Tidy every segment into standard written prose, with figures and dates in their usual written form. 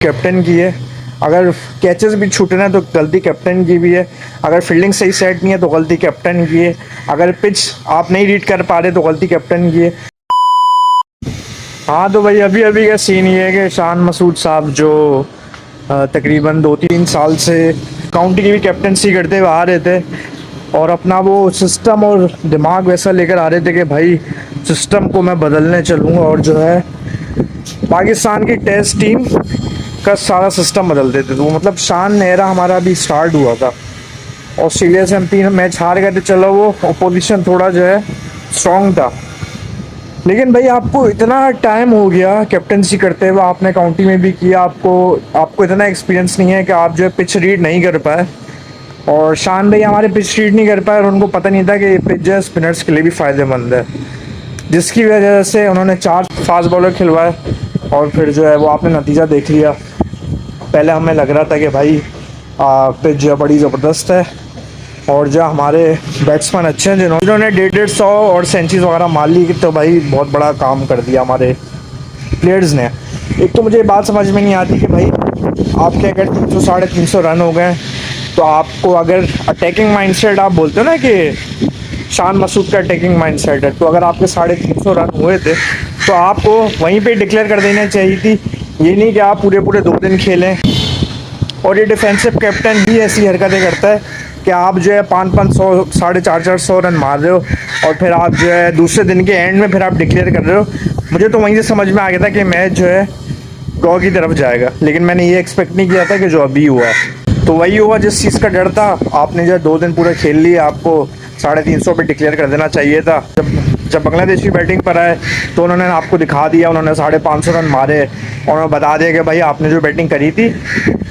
Captain की है। अगर कैचेस भी छूटना है तो गलती कैप्टन की भी है। अगर फील्डिंग सही सेट नहीं है तो गलती कैप्टन की है। अगर पिच आप नहीं रीड कर पा रहे तो गलती कैप्टन की है। हाँ तो भाई अभी अभी का सीन ये है कि शान मसूद साहब जो तकरीबन 2-3 साल से काउंटी की भी कैप्टनसी करते हुए आ रहे थे और अपना वो सिस्टम और दिमाग वैसा लेकर आ रहे थे कि भाई सिस्टम को मैं बदलने चलूँगा और जो है पाकिस्तान की टेस्ट टीम का सारा सिस्टम बदल देते थे। वो मतलब शान नेहरा हमारा अभी स्टार्ट हुआ था, ऑस्ट्रेलिया से हम 3 मैच हार गए थे। चलो वो अपोजिशन थोड़ा जो है स्ट्रॉन्ग था, लेकिन भाई आपको इतना टाइम हो गया कैप्टनसी करते हुए, आपने काउंटी में भी किया, आपको इतना एक्सपीरियंस नहीं है कि आप जो है पिच रीड नहीं कर पाए। और शान भाई हमारे पिच रीड नहीं कर पाए और उनको पता नहीं था कि ये पिच जो है स्पिनर्स के लिए भी फ़ायदेमंद है, जिसकी वजह से उन्होंने 4 फास्ट बॉलर खिलवाए और फिर जो है वो आपने नतीजा देख लिया। पहले हमें लग रहा था कि भाई पिच जो है बड़ी ज़बरदस्त है और जो हमारे बैट्समैन अच्छे हैं जिन्होंने 150 और सेंचुरीज वगैरह मार ली, तो भाई बहुत बड़ा काम कर दिया हमारे प्लेयर्स ने। एक तो मुझे ये बात समझ में नहीं आती कि भाई आपके अगर 300-350 रन हो गए तो आपको अगर अटैकिंग माइंडसेट आप बोलते हो ना कि शान मसूद का अटैकिंग माइंडसेट है, तो अगर आपके 350 रन हुए थे तो आपको वहीं पे डिक्लेयर कर देना चाहिए थी। ये नहीं कि आप पूरे 2 दिन खेलें। और ये डिफेंसिव कैप्टन भी ऐसी हरकतें करता है कि आप जो है 500-500 450 रन मार रहे हो और फिर आप जो है दूसरे दिन के एंड में फिर आप डिक्लेयर कर रहे हो। मुझे तो वहीं से समझ में आ गया था कि मैच जो है ड्रॉ की तरफ जाएगा, लेकिन मैंने ये एक्सपेक्ट नहीं किया था कि जो अभी हुआ है। तो वही हुआ जिस चीज़ का डर था। आपने जो है 2 दिन पूरे खेल लिए, आपको 350 पे डिक्लेयर कर देना चाहिए था। जब बांग्लादेश की बैटिंग पर आए तो उन्होंने आपको दिखा दिया, उन्होंने 550 रन मारे और उन्होंने बता दिया कि भाई आपने जो बैटिंग करी थी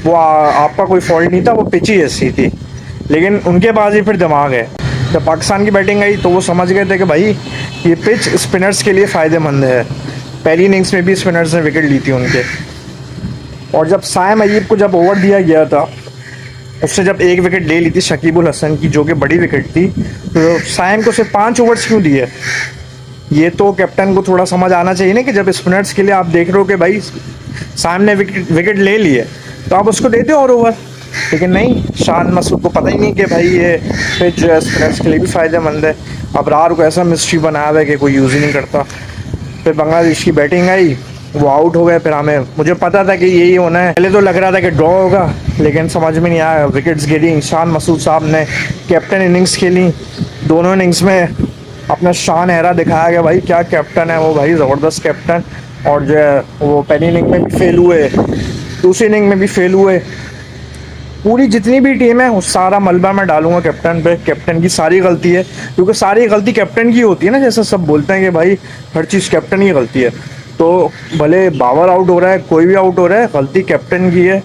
वो आपका कोई फॉल्ट नहीं था, वो पिच ही ऐसी थी। लेकिन उनके पास ही फिर दिमाग है। जब पाकिस्तान की बैटिंग आई तो वो समझ गए थे कि भाई ये पिच स्पिनर्स के लिए फ़ायदेमंद है। पहली इनिंग्स में भी स्पिनर्स ने विकेट ली थी उनके। और जब साइम अय्यूब को जब ओवर दिया गया था, उससे जब 1 विकेट ले ली थी शकीबुल हसन की, जो कि बड़ी विकेट थी, तो साइम को सिर्फ 5 ओवर्स क्यों दिए? ये तो कैप्टन को थोड़ा समझ आना चाहिए ना कि जब स्पिनर्स के लिए आप देख रहे हो कि भाई साइम ने विकेट ले लिए तो आप उसको देते हो और ओवर। लेकिन नहीं, शान मसूद को पता ही नहीं कि भाई ये पिच जो है स्पिनर्स के लिए भी फ़ायदेमंद है। अबरार को ऐसा मिस्ट्री बनाया हुआ है कि कोई यूज़ ही नहीं करता। फिर बांग्लादेश की बैटिंग आई, वो आउट हो गए। फिर मुझे पता था कि यही होना है। पहले तो लग रहा था कि ड्रॉ होगा, लेकिन समझ में नहीं आया, विकेट्स गिरी। शान मसूद साहब ने कैप्टन इनिंग्स खेली, दोनों इनिंग्स में अपना शान एहरा दिखाया कि भाई क्या कैप्टन है वो, भाई ज़बरदस्त कैप्टन। और जो है वो पहली इनिंग में भी फेल हुए, दूसरी इनिंग में भी फेल हुए। पूरी जितनी भी टीम है उस सारा मलबा मैं डालूंगा कैप्टन पे। कैप्टन की सारी गलती है, क्योंकि सारी गलती कैप्टन की होती है ना। जैसा सब बोलते हैं कि भाई हर चीज़ कैप्टन की गलती है, तो भले बाबर आउट हो रहा है, कोई भी आउट हो रहा है, गलती कैप्टन की है।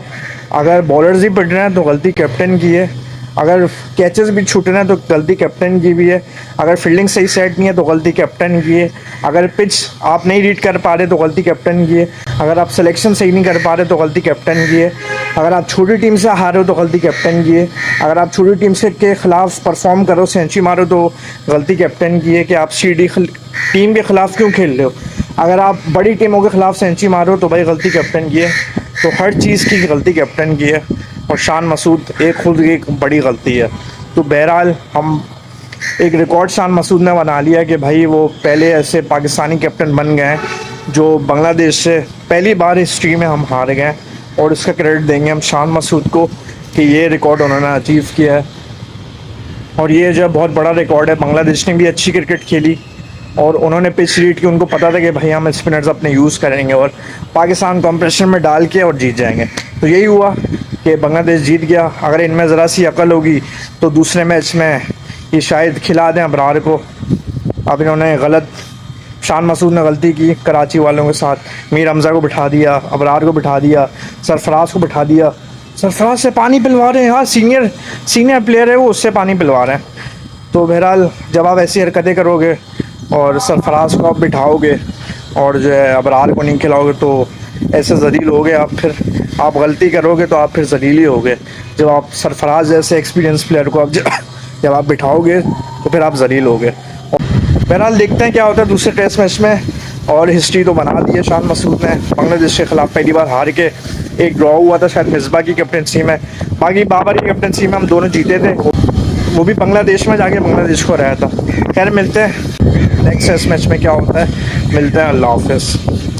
अगर बॉलर्स ही पिट रहे हैं तो गलती कैप्टन की है। अगर कैचेस भी छूट रहे हैं तो गलती कैप्टन की भी है। अगर फील्डिंग सही सेट नहीं है तो गलती कैप्टन की है। अगर पिच आप नहीं रीड कर पा रहे तो गलती कैप्टन की है। अगर आप सिलेक्शन सही नहीं कर पा रहे तो गलती कैप्टन की है। अगर आप छोटी टीम से हारे हो तो गलती कैप्टन की है। अगर आप छोटी टीम से के ख़िलाफ़ परफॉर्म करो, सेंचुरी मारो, तो गलती कैप्टन की है कि आप सीडी टीम के ख़िलाफ़ क्यों खेल रहे हो। अगर आप बड़ी टीमों के ख़िलाफ़ सेंचुरी मारो तो भाई गलती कैप्टन की है। तो हर चीज़ की गलती कैप्टन की है और शान मसूद खुद एक बड़ी गलती है। तो बहरहाल हम एक रिकॉर्ड शान मसूद ने बना लिया कि भाई वो पहले ऐसे पाकिस्तानी कैप्टन बन गए हैं जो बांग्लादेश से पहली बार हिस्ट्री में हम हार गए। और इसका क्रेडिट देंगे हम शान मसूद को कि ये रिकॉर्ड उन्होंने अचीव किया है। और ये जो बहुत बड़ा रिकॉर्ड है। बांग्लादेश ने भी अच्छी क्रिकेट खेली और उन्होंने पिच रीड की, उनको पता था कि भाई हम स्पिनर्स अपने यूज़ करेंगे और पाकिस्तान कॉम्पिटिशन में डाल के और जीत जाएंगे। तो यही हुआ कि बांग्लादेश जीत गया। अगर इनमें ज़रा सी अकल होगी तो दूसरे मैच में ये शायद खिला दें अबरार को। अब इन्होंने शान मसूद ने गलती की कराची वालों के साथ। मीर हमज़ा को बिठा दिया, अबरार को बिठा दिया, सरफराज को बिठा दिया। सरफराज से पानी पिलवा रहे हैं। हाँ, सीनियर प्लेयर है वो, उससे पानी पिलवा रहे हैं। तो बहरहाल जब आप ऐसी हरकतें करोगे और सरफराज को आप बिठाओगे और जो है अबरार को नहीं खिलाओगे तो ऐसे ज़लील होगे आप। फिर आप गलती करोगे तो आप फिर ज़लील ही होगे। जब आप सरफराज जैसे एक्सपीरियंस प्लेयर को आप जब आप बिठाओगे तो फिर आप ज़लील होगे। बहरहाल देखते हैं क्या होता है दूसरे टेस्ट मैच में। और हिस्ट्री तो बना दी है शान मसूद ने, बांग्लादेश के ख़िलाफ़ पहली बार हार के एक ड्रॉ हुआ था शायद मिसबा की कैप्टनसी में, बाकी बाबर की कैप्टनसी में हम दोनों जीते थे, वो भी बांग्लादेश में जाके बांग्लादेश को रहा था। खैर मिलते हैं नेक्स्ट टेस्ट मैच में क्या होता है, मिलते हैं, अल्लाह हाफिज़।